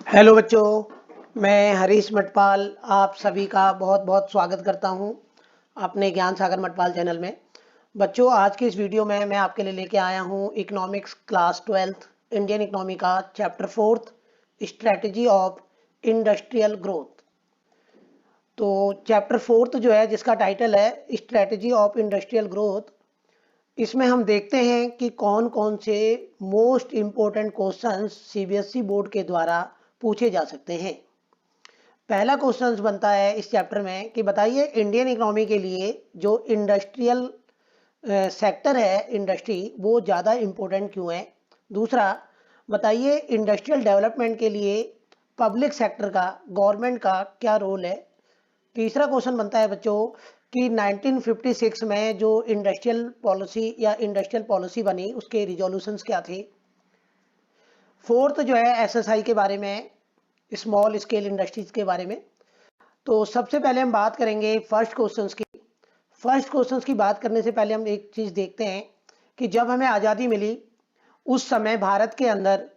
Hello बच्चों, मैं हरीश मटपाल आप सभी का बहुत बहुत स्वागत करता हूं अपने ज्ञान सागर मटपाल चैनल में। बच्चों, आज की इस वीडियो में मैं आपके लिए लेके आया हूं economics class 12th Indian economy का chapter 4th strategy of industrial growth. तो चैप्टर 4th जो है, जिसका टाइटल है स्ट्रेटजी ऑफ इंडस्ट्रियल ग्रोथ, इसमें हम देखते हैं कि कौन कौन से most important questions CBSE board के द्वारा पूछे जा सकते हैं। पहला क्वेश्चन बनता है इस चैप्टर में कि बताइए इंडियन इकोनॉमी के लिए जो इंडस्ट्रियल सेक्टर है, इंडस्ट्री, वो ज़्यादा इम्पोर्टेंट क्यों है। दूसरा, बताइए इंडस्ट्रियल डेवलपमेंट के लिए पब्लिक सेक्टर का, गवर्नमेंट का क्या रोल है। तीसरा क्वेश्चन बनता है बच्चों कि 1956 में जो इंडस्ट्रियल पॉलिसी या इंडस्ट्रियल पॉलिसी बनी, उसके रिजोल्यूशंस क्या थे। फोर्थ जो है एसएसआई के बारे में, स्मॉल स्केल इंडस्ट्रीज के बारे में। तो सबसे पहले हम बात करेंगे फर्स्ट क्वेश्चंस की। फर्स्ट क्वेश्चंस की बात करने से पहले हम एक चीज़ देखते हैं कि जब हमें आज़ादी मिली उस समय भारत के अंदर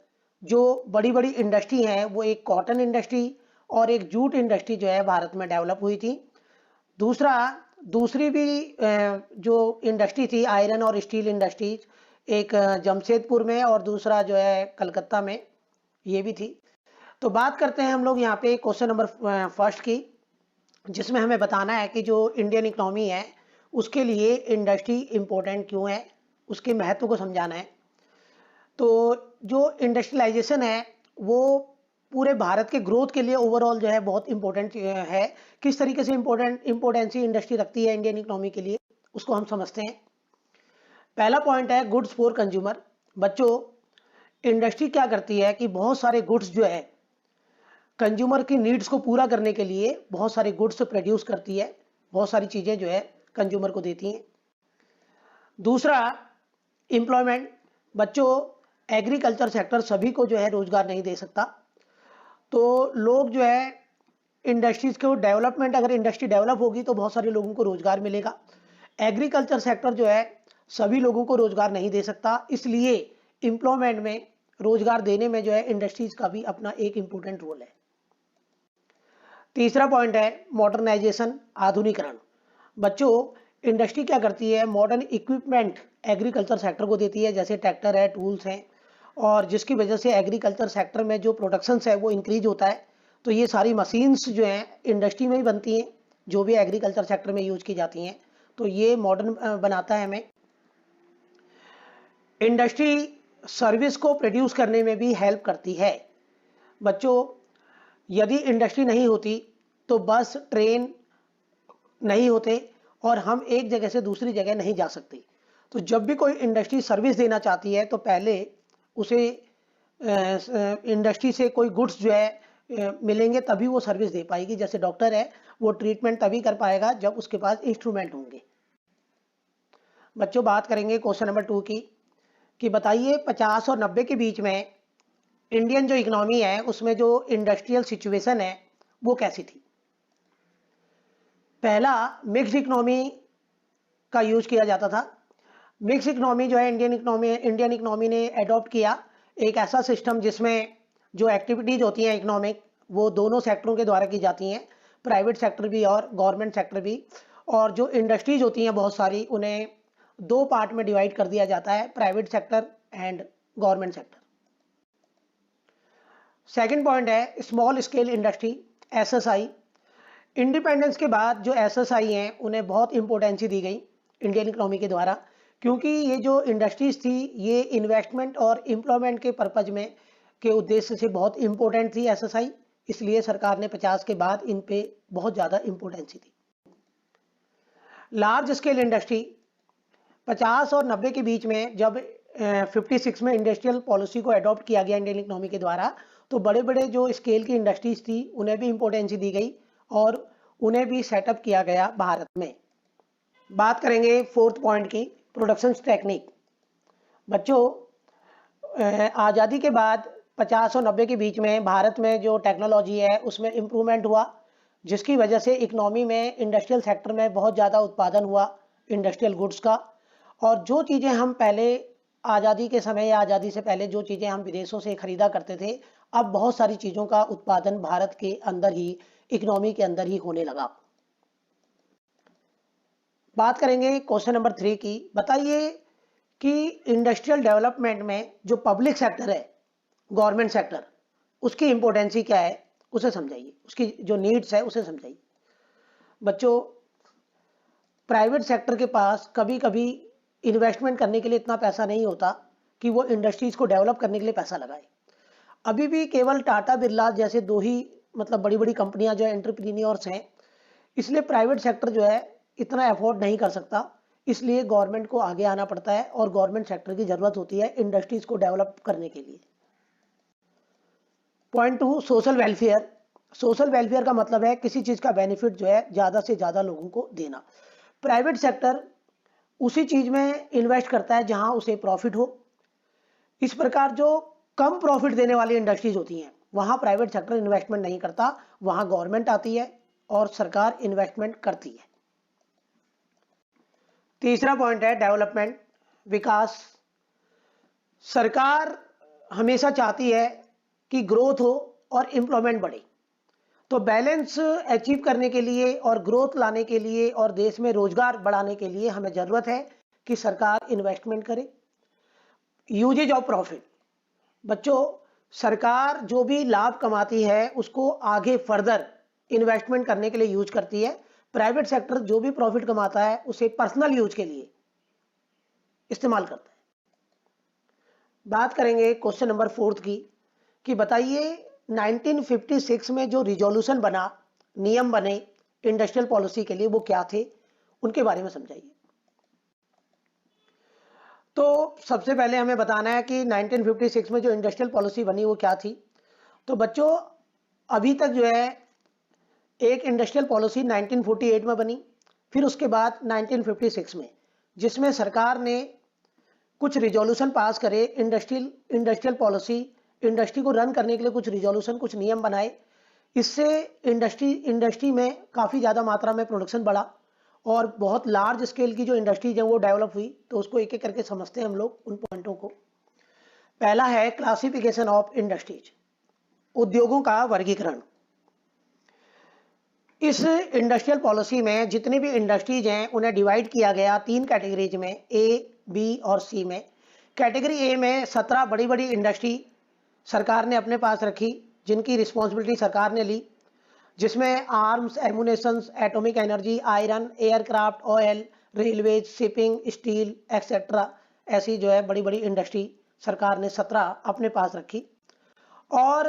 जो बड़ी बड़ी इंडस्ट्री हैं, वो एक कॉटन इंडस्ट्री और एक जूट इंडस्ट्री जो है भारत में डेवलप हुई थी। दूसरी भी जो इंडस्ट्री थी, आयरन और स्टील इंडस्ट्रीज, एक जमशेदपुर में और दूसरा जो है कलकत्ता में, ये भी थी। तो बात करते हैं हम लोग यहाँ पे क्वेश्चन नंबर फर्स्ट की, जिसमें हमें बताना है कि जो इंडियन इकोनॉमी है उसके लिए इंडस्ट्री इम्पोर्टेंट क्यों है, उसके महत्व को समझाना है। तो जो इंडस्ट्रियलाइजेशन है वो पूरे भारत के ग्रोथ के लिए ओवरऑल जो है बहुत इंपॉर्टेंट है। किस तरीके से इम्पोर्टेंसी इंडस्ट्री रखती है इंडियन इकोनॉमी के लिए, उसको हम समझते हैं। पहला पॉइंट है गुड्स फॉर कंज्यूमर। बच्चों, इंडस्ट्री क्या करती है कि बहुत सारे गुड्स जो है कंज्यूमर की नीड्स को पूरा करने के लिए बहुत सारे गुड्स प्रोड्यूस करती है, बहुत सारी चीज़ें जो है कंज्यूमर को देती हैं। दूसरा, एम्प्लॉयमेंट। बच्चों, एग्रीकल्चर सेक्टर सभी को जो है रोजगार नहीं दे सकता, तो लोग जो है इंडस्ट्रीज को डेवलपमेंट, अगर इंडस्ट्री डेवलप होगी तो बहुत सारे लोगों को रोजगार मिलेगा। एग्रीकल्चर सेक्टर जो है सभी लोगों को रोजगार नहीं दे सकता, इसलिए एम्प्लॉयमेंट में, रोजगार देने में जो है इंडस्ट्रीज का भी अपना एक इम्पोर्टेंट रोल है। तीसरा पॉइंट है मॉडर्नाइजेशन, आधुनिकरण। बच्चों, इंडस्ट्री क्या करती है, मॉडर्न इक्विपमेंट एग्रीकल्चर सेक्टर को देती है, जैसे ट्रैक्टर है, टूल्स हैं, और जिसकी वजह से एग्रीकल्चर सेक्टर में जो प्रोडक्शंस है वो इंक्रीज होता है। तो ये सारी मशीन्स जो हैं इंडस्ट्री में ही बनती हैं, जो भी एग्रीकल्चर सेक्टर में यूज की जाती हैं। तो ये मॉडर्न बनाता है हमें। इंडस्ट्री सर्विस को प्रोड्यूस करने में भी हेल्प करती है। बच्चों, यदि इंडस्ट्री नहीं होती तो बस, ट्रेन नहीं होते और हम एक जगह से दूसरी जगह नहीं जा सकते। तो जब भी कोई इंडस्ट्री सर्विस देना चाहती है तो पहले उसे इंडस्ट्री से कोई गुड्स जो है मिलेंगे, तभी वो सर्विस दे पाएगी। जैसे डॉक्टर है, वो ट्रीटमेंट तभी कर पाएगा जब उसके पास इंस्ट्रूमेंट होंगे। बच्चों, बात करेंगे क्वेश्चन नंबर 2 की कि बताइए 50 और 90 के बीच में इंडियन जो इकोनॉमी है उसमें जो इंडस्ट्रियल सिचुएशन है वो कैसी थी। पहला, मिक्स्ड इकोनॉमी का यूज किया जाता था। मिक्स इकोनॉमी जो है इंडियन इकोनॉमी ने अडॉप्ट किया एक ऐसा सिस्टम जिसमें जो एक्टिविटीज होती हैं इकोनॉमिक, वो दोनों सेक्टरों के द्वारा की जाती हैं, प्राइवेट सेक्टर भी और गवर्नमेंट सेक्टर भी। और जो इंडस्ट्रीज होती हैं बहुत सारी, उन्हें दो पार्ट में डिवाइड कर दिया जाता है, private sector and government sector. Second point है small scale industry, SSI. Independence के बाद जो एसएसआई हैं उन्हें बहुत इंपॉर्टेंसी दी गई इंडियन इकोनॉमी के द्वारा, क्योंकि ये जो इंडस्ट्रीज थी ये इन्वेस्टमेंट और एम्प्लॉयमेंट के पर्पज में, के उद्देश्य से बहुत इंपॉर्टेंट थी एसएसआई, इसलिए सरकार ने 50 के बाद इन पे बहुत ज़्यादा इंपॉर्टेंसी दी। लार्ज स्केल इंडस्ट्री, 50 और 90 के बीच में जब 56 में इंडस्ट्रियल पॉलिसी को अडॉप्ट किया गया इंडियन इकोनॉमी के द्वारा, तो बड़े बड़े जो स्केल की इंडस्ट्रीज थी उन्हें भी इंपॉर्टेंसी दी गई और उन्हें भी सेटअप किया गया भारत में। बात करेंगे फोर्थ पॉइंट की, प्रोडक्शन टेक्निक। बच्चों, आज़ादी के बाद 50 और 90 के बीच में भारत में जो टेक्नोलॉजी है उसमें इम्प्रूवमेंट हुआ, जिसकी वजह से इकोनॉमी में, इंडस्ट्रियल सेक्टर में बहुत ज़्यादा उत्पादन हुआ इंडस्ट्रियल गुड्स का। और जो चीज़ें हम पहले आज़ादी के समय या आज़ादी से पहले जो चीज़ें हम विदेशों से खरीदा करते थे, अब बहुत सारी चीज़ों का उत्पादन भारत के अंदर ही, इकोनॉमी के अंदर ही होने लगा। बात करेंगे क्वेश्चन नंबर 3 की। बताइए कि इंडस्ट्रियल डेवलपमेंट में जो पब्लिक सेक्टर है, गवर्नमेंट सेक्टर, उसकी इंपॉर्टेंसी क्या है, उसे समझाइए, उसकी जो नीड्स है उसे समझाइए। बच्चों, प्राइवेट सेक्टर के पास कभी कभी इन्वेस्टमेंट करने के लिए इतना पैसा नहीं होता कि वो इंडस्ट्रीज को डेवलप करने के लिए पैसा लगाए। अभी भी केवल टाटा बिरला जैसे दो ही मतलब बड़ी बड़ी कंपनियां जो है एंटरप्रीनियोर्स हैं, इसलिए प्राइवेट सेक्टर जो है इतना अफोर्ड नहीं कर सकता। इसलिए गवर्नमेंट को आगे आना पड़ता है और गवर्नमेंट सेक्टर की जरूरत होती है इंडस्ट्रीज को डेवलप करने के लिए। Point 2, social welfare. Social welfare का मतलब है किसी चीज का बेनिफिट जो है ज्यादा से ज्यादा लोगों को देना। प्राइवेट सेक्टर उसी चीज में इन्वेस्ट करता है जहां उसे प्रॉफिट हो। इस प्रकार जो कम प्रॉफिट देने वाली इंडस्ट्रीज होती हैं वहां प्राइवेट सेक्टर इन्वेस्टमेंट नहीं करता, वहां गवर्नमेंट आती है और सरकार इन्वेस्टमेंट करती है। तीसरा पॉइंट है डेवलपमेंट, विकास। सरकार हमेशा चाहती है कि ग्रोथ हो और एम्प्लॉयमेंट बढ़े। तो बैलेंस अचीव करने के लिए और ग्रोथ लाने के लिए और देश में रोजगार बढ़ाने के लिए हमें जरूरत है कि सरकार इन्वेस्टमेंट करे। Uses of profit. बच्चों, सरकार जो भी लाभ कमाती है उसको आगे फर्दर इन्वेस्टमेंट करने के लिए यूज करती है। प्राइवेट सेक्टर जो भी प्रॉफिट कमाता है उसे पर्सनल यूज के लिए इस्तेमाल करता है। बात करेंगे क्वेश्चन नंबर 4 की कि बताइए 1956 में जो रिजोल्यूशन बना, नियम बने इंडस्ट्रियल पॉलिसी के लिए, वो क्या थे, उनके बारे में समझाइए। तो सबसे पहले हमें बताना है कि 1956 में जो इंडस्ट्रियल पॉलिसी बनी वो क्या थी। तो बच्चों, अभी तक जो है एक इंडस्ट्रियल पॉलिसी 1948 में बनी, फिर उसके बाद 1956 में, जिसमें सरकार ने कुछ रिजोल्यूशन पास करे, इंडस्ट्रियल पॉलिसी, इंडस्ट्री को रन करने के लिए कुछ रिजोल्यूशन, कुछ नियम बनाए। इससे इंडस्ट्री में काफ़ी ज़्यादा मात्रा में प्रोडक्शन बढ़ा और बहुत लार्ज स्केल की जो इंडस्ट्रीज है वो डेवलप हुई। तो उसको एक एक करके समझते हैं हम लोग उन पॉइंटों को। पहला है क्लासिफिकेशन ऑफ इंडस्ट्रीज, उद्योगों का वर्गीकरण। इस इंडस्ट्रियल पॉलिसी में जितनी भी इंडस्ट्रीज हैं उन्हें डिवाइड किया गया 3 कैटेगरीज में, ए, बी और सी में। कैटेगरी ए में 17 बड़ी बड़ी इंडस्ट्री सरकार ने अपने पास रखी, जिनकी रिस्पॉन्सिबिलिटी सरकार ने ली, जिसमें arms, ammunitions, atomic energy, iron, aircraft, oil, railways, shipping, steel etcetera, ऐसी जो है बड़ी बड़ी इंडस्ट्री सरकार ने 17 अपने पास रखी। और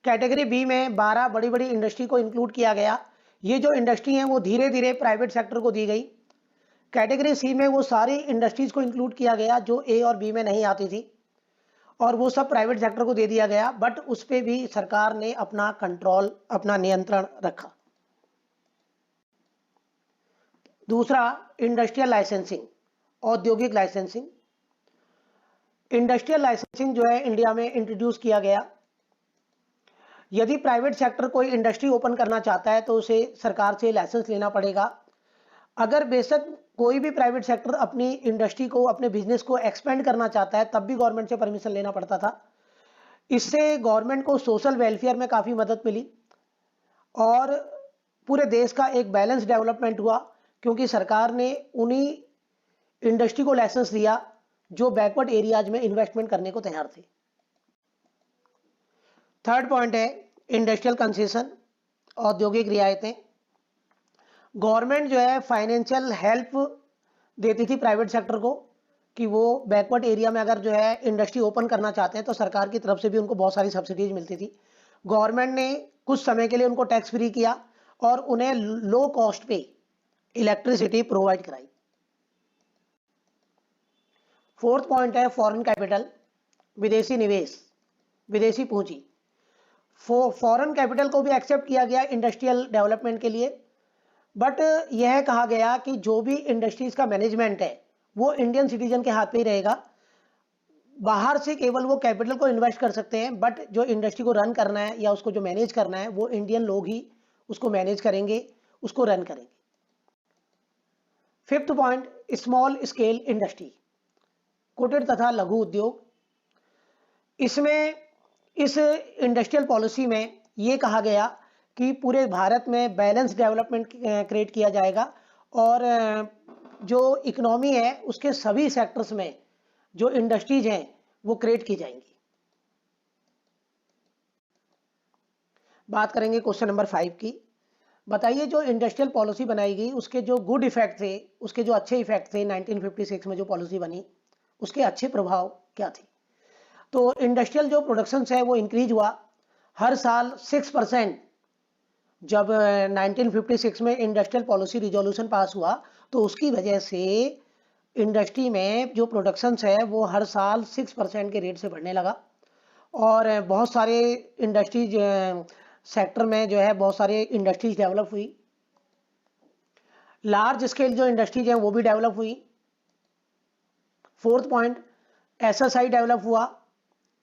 कैटेगरी बी में 12 बड़ी बड़ी इंडस्ट्री को इंक्लूड किया गया। ये जो इंडस्ट्री हैं वो धीरे धीरे प्राइवेट सेक्टर को दी गई। कैटेगरी सी में वो सारी इंडस्ट्रीज को इंक्लूड किया गया जो ए और बी में नहीं आती थी, और वो सब प्राइवेट सेक्टर को दे दिया गया, बट उस पर भी सरकार ने अपना कंट्रोल, अपना नियंत्रण रखा। दूसरा, इंडस्ट्रियल लाइसेंसिंग, औद्योगिक लाइसेंसिंग। इंडस्ट्रियल लाइसेंसिंग जो है इंडिया में इंट्रोड्यूस किया गया। यदि प्राइवेट सेक्टर कोई इंडस्ट्री ओपन करना चाहता है तो उसे सरकार से लाइसेंस लेना पड़ेगा। अगर बेशक कोई भी प्राइवेट सेक्टर अपनी इंडस्ट्री को, अपने बिजनेस को एक्सपेंड करना चाहता है तब भी गवर्नमेंट से परमिशन लेना पड़ता था। इससे गवर्नमेंट को सोशल वेलफेयर में काफ़ी मदद मिली और पूरे देश का एक बैलेंस डेवलपमेंट हुआ, क्योंकि सरकार ने उन्हीं इंडस्ट्री को लाइसेंस दिया जो बैकवर्ड एरियाज में इन्वेस्टमेंट करने को तैयार थे। थर्ड पॉइंट है इंडस्ट्रियल कंसेशन, औद्योगिक रियायतें। गवर्नमेंट जो है फाइनेंशियल हेल्प देती थी प्राइवेट सेक्टर को कि वो बैकवर्ड एरिया में अगर जो है इंडस्ट्री ओपन करना चाहते हैं तो सरकार की तरफ से भी उनको बहुत सारी सब्सिडीज मिलती थी। गवर्नमेंट ने कुछ समय के लिए उनको टैक्स फ्री किया और उन्हें लो कॉस्ट पे इलेक्ट्रिसिटी प्रोवाइड कराई। फोर्थ पॉइंट है फॉरेन कैपिटल, विदेशी निवेश, विदेशी पूंजी। फॉरेन कैपिटल को भी एक्सेप्ट किया गया इंडस्ट्रियल डेवलपमेंट के लिए, बट यह कहा गया कि जो भी इंडस्ट्रीज का मैनेजमेंट है वो इंडियन सिटीजन के हाथ में ही रहेगा। बाहर से केवल वो कैपिटल को इन्वेस्ट कर सकते हैं, बट जो इंडस्ट्री को रन करना है या उसको जो मैनेज करना है वो इंडियन लोग ही उसको मैनेज करेंगे, उसको रन करेंगे। Fifth point, small scale industry. कुटीर तथा लघु उद्योग। इसमें इस इंडस्ट्रियल पॉलिसी में ये कहा गया कि पूरे भारत में बैलेंस डेवलपमेंट क्रिएट किया जाएगा और जो इकोनॉमी है उसके सभी सेक्टर्स में जो इंडस्ट्रीज हैं वो क्रिएट की जाएंगी। बात करेंगे क्वेश्चन नंबर 5 की। बताइए जो इंडस्ट्रियल पॉलिसी बनाई गई उसके जो गुड इफेक्ट थे, उसके जो अच्छे इफेक्ट थे 1956 में जो पॉलिसी बनी उसके अच्छे प्रभाव क्या थे। तो इंडस्ट्रियल जो प्रोडक्शन है वो इंक्रीज हुआ हर साल 6%। जब 1956 में इंडस्ट्रियल पॉलिसी रिजोल्यूशन पास हुआ तो उसकी वजह से इंडस्ट्री में जो प्रोडक्शन है वो हर साल 6% के रेट से बढ़ने लगा और बहुत सारे इंडस्ट्रीज सेक्टर में जो है बहुत सारे इंडस्ट्रीज डेवलप हुई। लार्ज स्केल जो इंडस्ट्रीज हैं वो भी डेवलप हुई। 4th पॉइंट, एसएसआई डेवलप हुआ,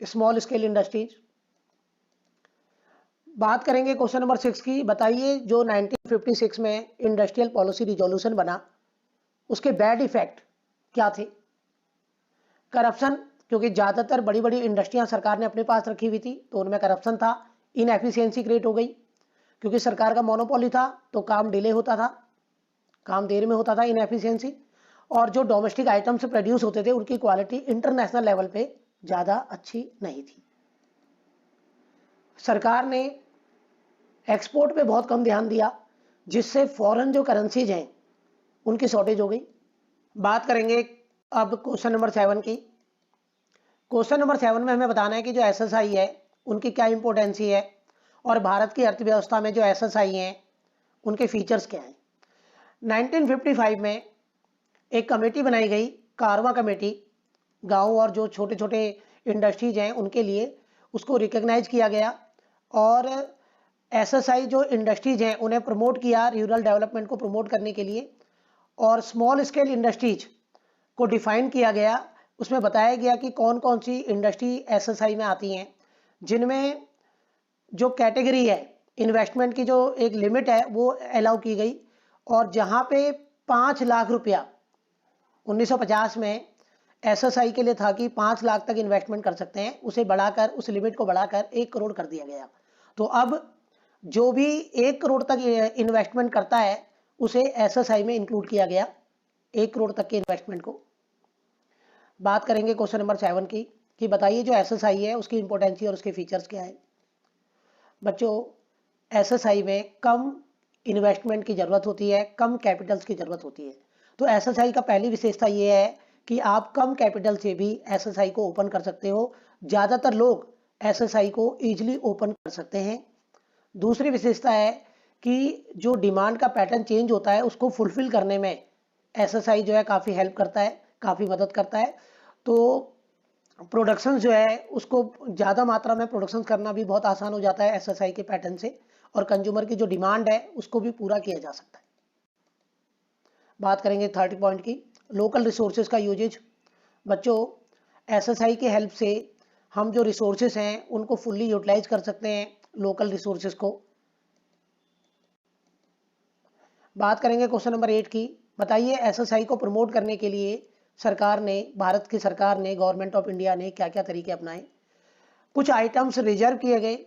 स्मॉल स्केल इंडस्ट्रीज। बात करेंगे क्वेश्चन नंबर 6 की। बताइए जो 1956 में इंडस्ट्रियल पॉलिसी रिजोल्यूशन बना उसके बैड इफेक्ट क्या थे। करप्शन, क्योंकि ज़्यादातर बड़ी बड़ी इंडस्ट्रियां सरकार ने अपने पास रखी हुई थी तो उनमें करप्शन था। इनएफिशिएंसी क्रिएट हो गई क्योंकि सरकार का मोनोपोली था तो काम डिले होता था, काम देर में होता था, इनएफिशिएंसी। और जो डोमेस्टिक आइटम्स प्रोड्यूस होते थे उनकी क्वालिटी इंटरनेशनल लेवल पे ज़्यादा अच्छी नहीं थी। सरकार ने एक्सपोर्ट पे बहुत कम ध्यान दिया जिससे फॉरेन जो करेंसीज हैं उनकी शॉर्टेज हो गई। बात करेंगे अब क्वेश्चन नंबर 7 की। क्वेश्चन नंबर 7 में हमें बताना है कि जो एसएसआई है उनकी क्या इंपॉर्टेंसी है और भारत की अर्थव्यवस्था में जो एसएसआई हैं उनके फीचर्स क्या हैं। 1955 में एक कमेटी बनाई गई, कारवा कमेटी। गांव और जो छोटे छोटे इंडस्ट्रीज हैं उनके लिए उसको रिकॉग्नाइज किया गया और एसएसआई जो इंडस्ट्रीज हैं उन्हें प्रमोट किया रूरल डेवलपमेंट को प्रमोट करने के लिए। और स्मॉल स्केल इंडस्ट्रीज को डिफाइन किया गया, उसमें बताया गया कि कौन कौन सी इंडस्ट्री एसएसआई में आती हैं जिनमें जो कैटेगरी है इन्वेस्टमेंट की जो एक लिमिट है वो अलाउ की गई। और जहां पे 5 लाख रुपया 1950 में एसएसआई के लिए था कि 5 लाख तक इन्वेस्टमेंट कर सकते हैं, उसे बढ़ाकर उस लिमिट को बढ़ाकर 1 करोड़ कर दिया गया। तो अब जो भी 1 करोड़ तक इन्वेस्टमेंट करता है उसे एसएसआई में इंक्लूड किया गया, 1 करोड़ तक के इन्वेस्टमेंट को। बात करेंगे क्वेश्चन नंबर 7 की कि बताइए जो एसएसआई है उसकी इंपॉर्टेंसी और उसके फीचर्स क्या है। बच्चों, एसएसआई में कम इन्वेस्टमेंट की ज़रूरत होती है, कम कैपिटल्स की ज़रूरत होती है। तो एसएसआई का पहली विशेषता ये है कि आप कम कैपिटल से भी एसएसआई को ओपन कर सकते हो। ज़्यादातर लोग एसएसआई को ईजिली ओपन कर सकते हैं। दूसरी विशेषता है कि जो डिमांड का पैटर्न चेंज होता है उसको फुलफिल करने में एसएसआई जो है काफ़ी हेल्प करता है, काफ़ी मदद करता है। तो प्रोडक्शन जो है उसको ज़्यादा मात्रा में प्रोडक्शन करना भी बहुत आसान हो जाता है एसएसआई के पैटर्न से और कंज्यूमर की जो डिमांड है उसको भी पूरा किया जा सकता है। बात करेंगे 30 पॉइंट की, लोकल रिसोर्सेज का यूजेज। बच्चों, एसएसआई की हेल्प से हम जो रिसोर्सेज हैं उनको फुल्ली यूटिलाइज कर सकते हैं, लोकल रिसोर्सेज को। बात करेंगे क्वेश्चन नंबर 8 की। बताइए एसएसआई को प्रमोट करने के लिए सरकार ने, भारत की सरकार ने, गवर्नमेंट ऑफ इंडिया ने क्या क्या तरीके अपनाए। कुछ आइटम्स रिजर्व किए गए।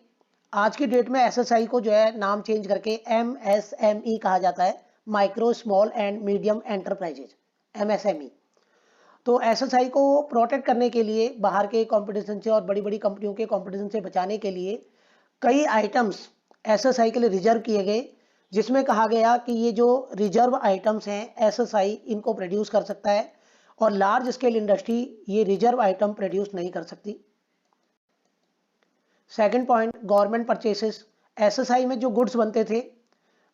आज की डेट में एसएसआई को जो है नाम चेंज करके एमएसएमई कहा जाता है, micro small and medium enterprises, MSME. तो एसएसआई को प्रोटेक्ट करने के लिए, बाहर के कंपटीशन से और बड़ी बड़ी कंपनियों के कंपटीशन से बचाने के लिए कई आइटम्स एसएसआई के लिए रिजर्व किए गए, जिसमें कहा गया कि ये जो रिजर्व आइटम्स हैं एसएसआई इनको प्रोड्यूस कर सकता है और लार्ज स्केल इंडस्ट्री ये रिजर्व आइटम प्रोड्यूस नहीं कर सकती। Second point, government purchases. SSI में जो गुड्स बनते थे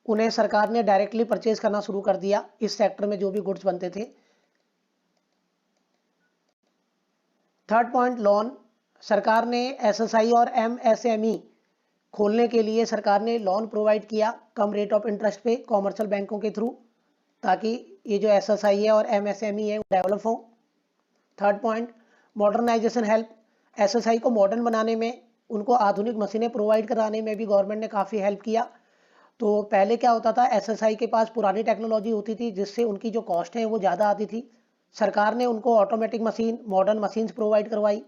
उन्हें सरकार ने डायरेक्टली परचेज करना शुरू कर दिया, इस सेक्टर में जो भी गुड्स बनते थे। Third point, loan. सरकार ने एसएसआई और एमएसएमई खोलने के लिए सरकार ने लोन प्रोवाइड किया कम रेट ऑफ इंटरेस्ट पे कॉमर्शियल बैंकों के थ्रू, ताकि ये जो एसएसआई है और एमएसएमई है वो डेवलप हो। Third point, modernisation help. SSI को मॉडर्न बनाने में, उनको आधुनिक मशीनें प्रोवाइड कराने में भी गवर्नमेंट ने काफ़ी हेल्प किया। तो पहले क्या होता था, एसएसआई के पास पुरानी टेक्नोलॉजी होती थी जिससे उनकी जो कॉस्ट है वो ज़्यादा आती थी, सरकार ने उनको automatic machine, modern machines provide करवाई।